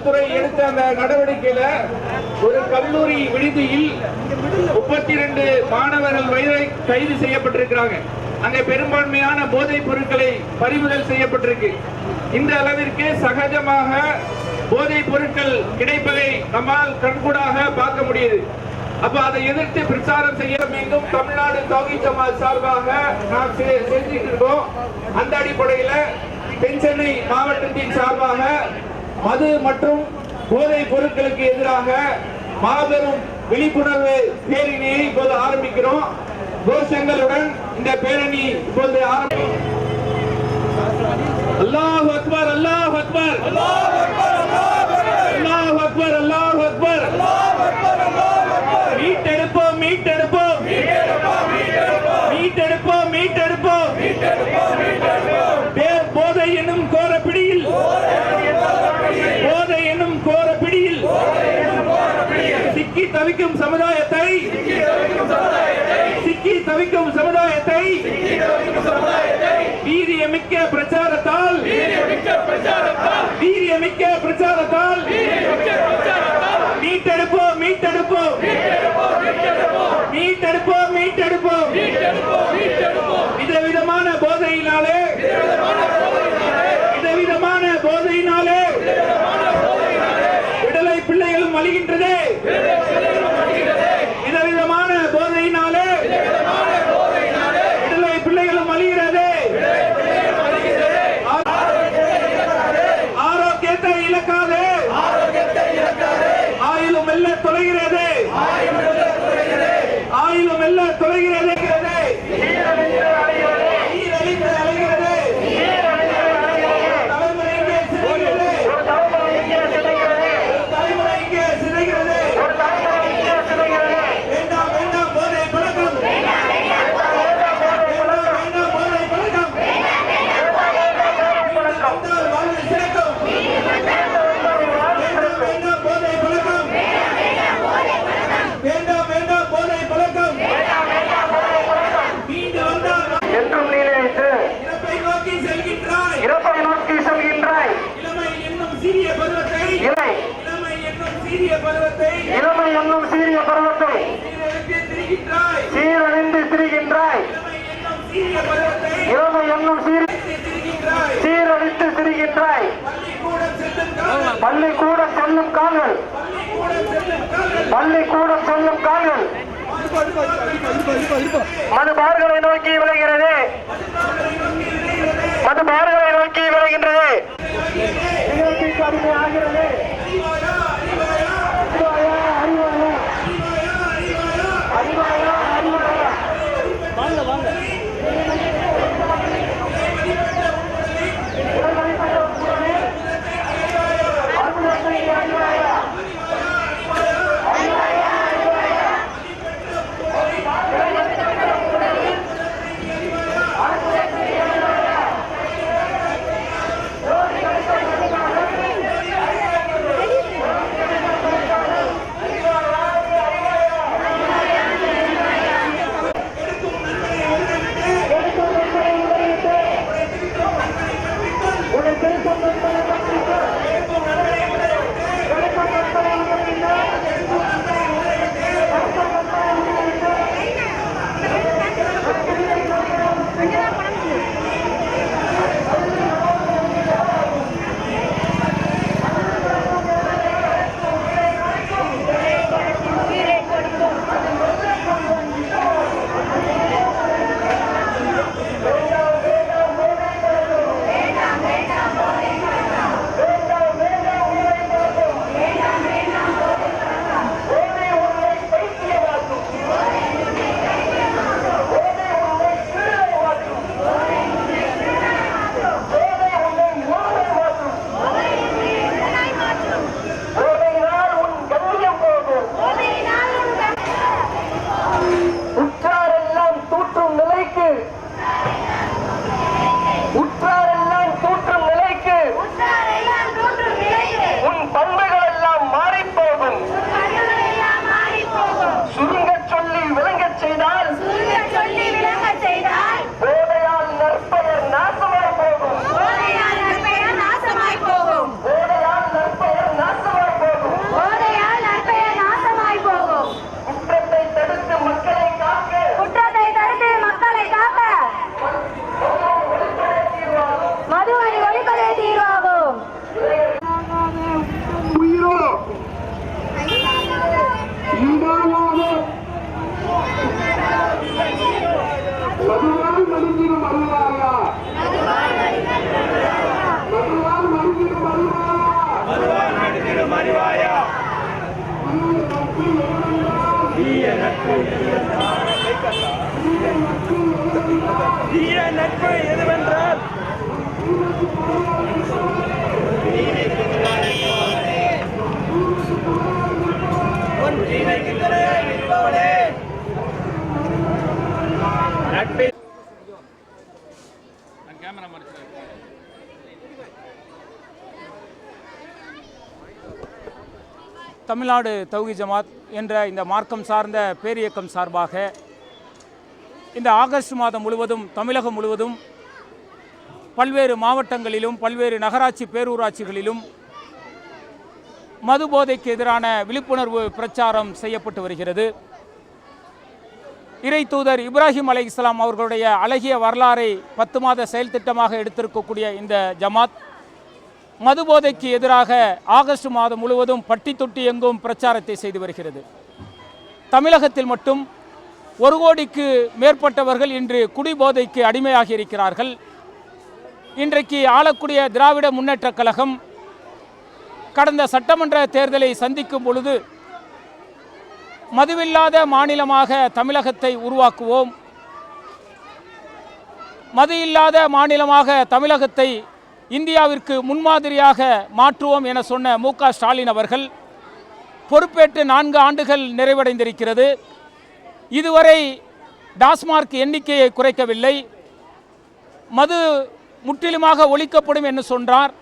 துறை எடுத்த அந்த நடவடிக்கையில ஒரு கல்லூரி விடுதியில் 32 மாணவர்கள் கைது செய்யப்பட்டிருக்கிறாங்க. அங்கே பெரும்பான்மையான போதைப் பொருட்களை பறிமுதல் செய்யப்பட்டிருக்கு. இந்த அளவிற்கு சகஜமாக போதைப் பொருட்கள் கிடைப்பதை நம்மால் கண்கூடாக பார்க்க முடியுது. அப்ப அதை எதிர்த்து பிரச்சாரம் செய்ய மீண்டும் தமிழ்நாடு தௌஹீத் ஜமாத் சார்பாக நாம் செஞ்சுட்டு இருக்கோம். அந்த அடிப்படையில தென்சென்னை மாவட்டத்தின் சார்பாக மது மற்றும் போதைப் பொருட்களுக்கு எதிராக மாபெரும் விழிப்புணர்வு பேரணியை இப்போது ஆரம்பிக்கிறோம். கோஷங்களுடன் இந்த பேரணி இப்போது ஆரம்பிக்கிறோம். அல்லாஹ் அக்பர், அல்லாஹ் அக்பர், அல்லாஹ் அக்பர், அல்லாஹ் அக்பர், அல்லாஹ் அக்பர். மீட்டெடுப்போம், மீட்டெடுப்போம், மீட்டெடுப்போம், மீட்டெடுப்போம். போதை என்னும் கோரப்பிடியில், போதை என்னும் கோரப்பிடியில் சிக்கி தவிக்கும் சமுதாயத்தை, சிக்கி தவிக்கும் சமுதாயத்தை வீரியமிக்க பிரச்சாரத்தால், வீரியமிக்க பிரச்சாரத்தால் மீட்டெடுப்போம், மீட்டெடுப்போம், மீட்டெடுப்போம், மீட்டெடுப்போம். விதவிதமான போதையினாலே, விதவிதமான போதையினாலே விடுதலை பிள்ளைகளும் அழிகின்றது. விதவிதமான போதையினாலே விடுதலை பிள்ளைகளும் அழிகிறது. ஆரோக்கியத்தை இழக்காது, ஆயிலும் மெல்ல தொலைகிறது, ஆயிலும் மெல்ல தொலைகிறது. இளமை என்னும் சீரிய பருவத்தை சீரழிந்து திரிகின்றாய். இளமை என்னும் சீரழித்து திரிகின்றாய். பள்ளிக்கூடம் செல்லும் கால்கள், பள்ளிக்கூடம் செல்லும் கால்கள் மதுபார்களை நோக்கி விளைகிறது, மதுபார்களை நோக்கி விளைகின்றது. ஆகிறது வாங்க வாங்க. தீய நட்பு எதுவென்றால் தமிழ்நாடு தௌஹீத் ஜமாத் என்ற இந்த மார்க்கம் சார்ந்த பேரியக்கம் சார்பாக இந்த ஆகஸ்ட் மாதம் முழுவதும் தமிழகம் முழுவதும் பல்வேறு மாவட்டங்களிலும் பல்வேறு நகராட்சி பேரூராட்சிகளிலும் மது போதைக்கு எதிரான விழிப்புணர்வு பிரச்சாரம் செய்யப்பட்டு வருகிறது. இறை தூதர் இப்ராஹிம் அலைஹிஸ்ஸலாம் அவர்களுடைய அழகிய வரலாறை 10 மாத செயல் திட்டமாக எடுத்திருக்கக்கூடிய இந்த ஜமாத் மது போதைக்கு எதிராக ஆகஸ்ட் மாதம் முழுவதும் பட்டி தொட்டி எங்கும் பிரச்சாரத்தை செய்து வருகிறது. தமிழகத்தில் மட்டும் 1 கோடிக்கு மேற்பட்டவர்கள் இன்று குடிபோதைக்கு அடிமையாகி இருக்கிறார்கள். இன்றைக்கு ஆளக்கூடிய திராவிட முன்னேற்றக் கழகம் கடந்த சட்டமன்ற தேர்தலை சந்திக்கும் பொழுது மதுவில்லாத மாநிலமாக தமிழகத்தை உருவாக்குவோம், மது இல்லாத மாநிலமாக தமிழகத்தை இந்தியாவிற்கு முன்மாதிரியாக மாற்றுவோம் என சொன்ன மு.க. ஸ்டாலின் அவர்கள் பொறுப்பேற்று 4 ஆண்டுகள் நிறைவடைந்திருக்கிறது. இதுவரை டாஸ்மார்க் எண்ணிக்கையை குறைக்கவில்லை. மது முற்றிலுமாக ஒழிக்கப்படும் என்று சொன்னார்.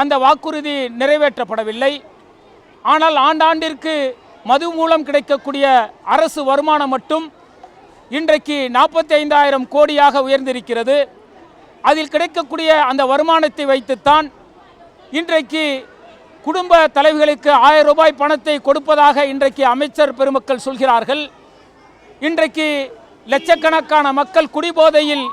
அந்த வாக்குறுதி நிறைவேற்றப்படவில்லை. ஆனால் ஆண்டாண்டிற்கு மது மூலம் கிடைக்கக்கூடிய அரசு வருமானம் மட்டும் இன்றைக்கு 45,000 கோடியாக உயர்ந்திருக்கிறது. அதில் கிடைக்கக்கூடிய அந்த வருமானத்தை வைத்துத்தான் இன்றைக்கு குடும்ப தலைவிகளுக்கு 1000 ரூபாய் பணத்தை கொடுப்பதாக இன்றைக்கு அமைச்சர் பெருமக்கள் சொல்கிறார்கள். இன்றைக்கு லட்சக்கணக்கான மக்கள் குடிபோதையில்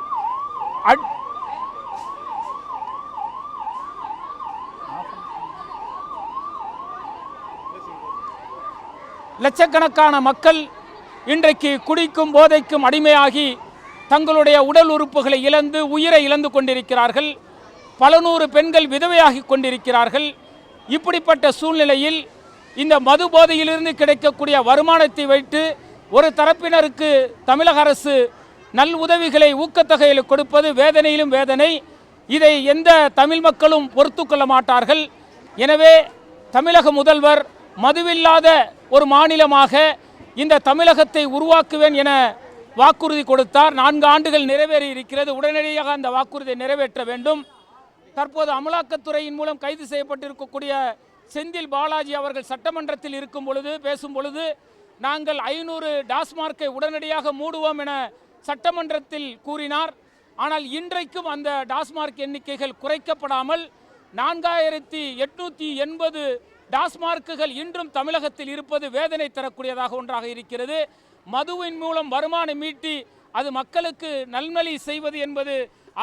லட்சக்கணக்கான மக்கள் இன்றைக்கு குடிக்கும் போதைக்கும் அடிமையாகி தங்களுடைய உடல் உறுப்புகளை இழந்து உயிரை இழந்து கொண்டிருக்கிறார்கள். பல நூறு பெண்கள் விதவையாகி கொண்டிருக்கிறார்கள். இப்படிப்பட்ட சூழ்நிலையில் இந்த மது போதையிலிருந்து கிடைக்கக்கூடிய வருமானத்தை வைத்து ஒரு தரப்பினருக்கு தமிழக அரசு நல் உதவிகளை ஊக்கத்தொகையில் கொடுப்பது வேதனையிலும் வேதனை. இதை எந்த தமிழ் மக்களும் பொறுத்துக்கொள்ள மாட்டார்கள். எனவே தமிழக முதல்வர் மதுவில்லாத ஒரு மாநிலமாக இந்த தமிழகத்தை உருவாக்குவேன் என வாக்குறுதி கொடுத்தார். 4 ஆண்டுகள் நிறைவேறி இருக்கிறது. உடனடியாக அந்த வாக்குறுதியை நிறைவேற்ற வேண்டும். தற்போது அமலாக்கத்துறையின் மூலம் கைது செய்யப்பட்டிருக்கக்கூடிய செந்தில் பாலாஜி அவர்கள் சட்டமன்றத்தில் இருக்கும் பொழுது பேசும் பொழுது நாங்கள் 500 டாஸ்மார்க்கை உடனடியாக மூடுவோம் என சட்டமன்றத்தில் கூறினார். ஆனால் இன்றைக்கும் அந்த டாஸ்மார்க் எண்ணிக்கைகள் குறைக்கப்படாமல் 4880 டாஸ்மார்க்குகள் இன்றும் தமிழகத்தில் இருப்பது வேதனை தரக்கூடியதாக ஒன்றாக இருக்கிறது. மதுவின் மூலம் வருமானம் ஈட்டி அது மக்களுக்கு நல்வழி செய்வது என்பது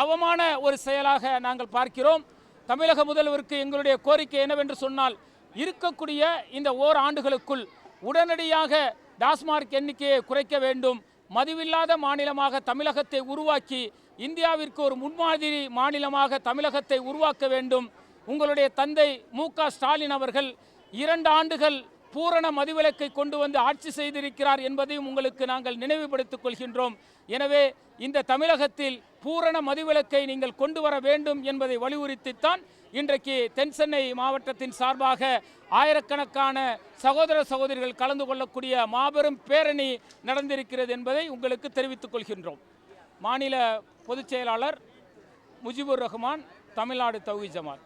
அவமான ஒரு செயலாக நாங்கள் பார்க்கிறோம். தமிழக முதல்வருக்கு எங்களுடைய கோரிக்கை என்னவென்று சொன்னால், இருக்கக்கூடிய இந்த ஓராண்டுகளுக்குள் உடனடியாக டாஸ்மார்க் எண்ணிக்கையை குறைக்க வேண்டும். மதுவில்லாத மாநிலமாக தமிழகத்தை உருவாக்கி இந்தியாவிற்கு ஒரு முன்மாதிரி மாநிலமாக தமிழகத்தை உருவாக்க வேண்டும். உங்களுடைய தந்தை மு.க. ஸ்டாலின் அவர்கள் 2 ஆண்டுகள் பூரண மதுவிலக்கை கொண்டு வந்து ஆட்சி செய்திருக்கிறார் என்பதையும் உங்களுக்கு நாங்கள் நினைவுபடுத்திக் கொள்கின்றோம். எனவே இந்த தமிழகத்தில் பூரண மதுவிலக்கை நீங்கள் கொண்டு வர வேண்டும் என்பதை வலியுறுத்தித்தான் இன்றைக்கு தென் சென்னை மாவட்டத்தின் சார்பாக ஆயிரக்கணக்கான சகோதர சகோதரிகள் கலந்து கொள்ளக்கூடிய மாபெரும் பேரணி நடந்திருக்கிறது என்பதை உங்களுக்கு தெரிவித்துக் கொள்கின்றோம். மாநில பொதுச் செயலாளர் முஜிபுர் ரஹ்மான், தமிழ்நாடு தௌஹீத் ஜமாத்.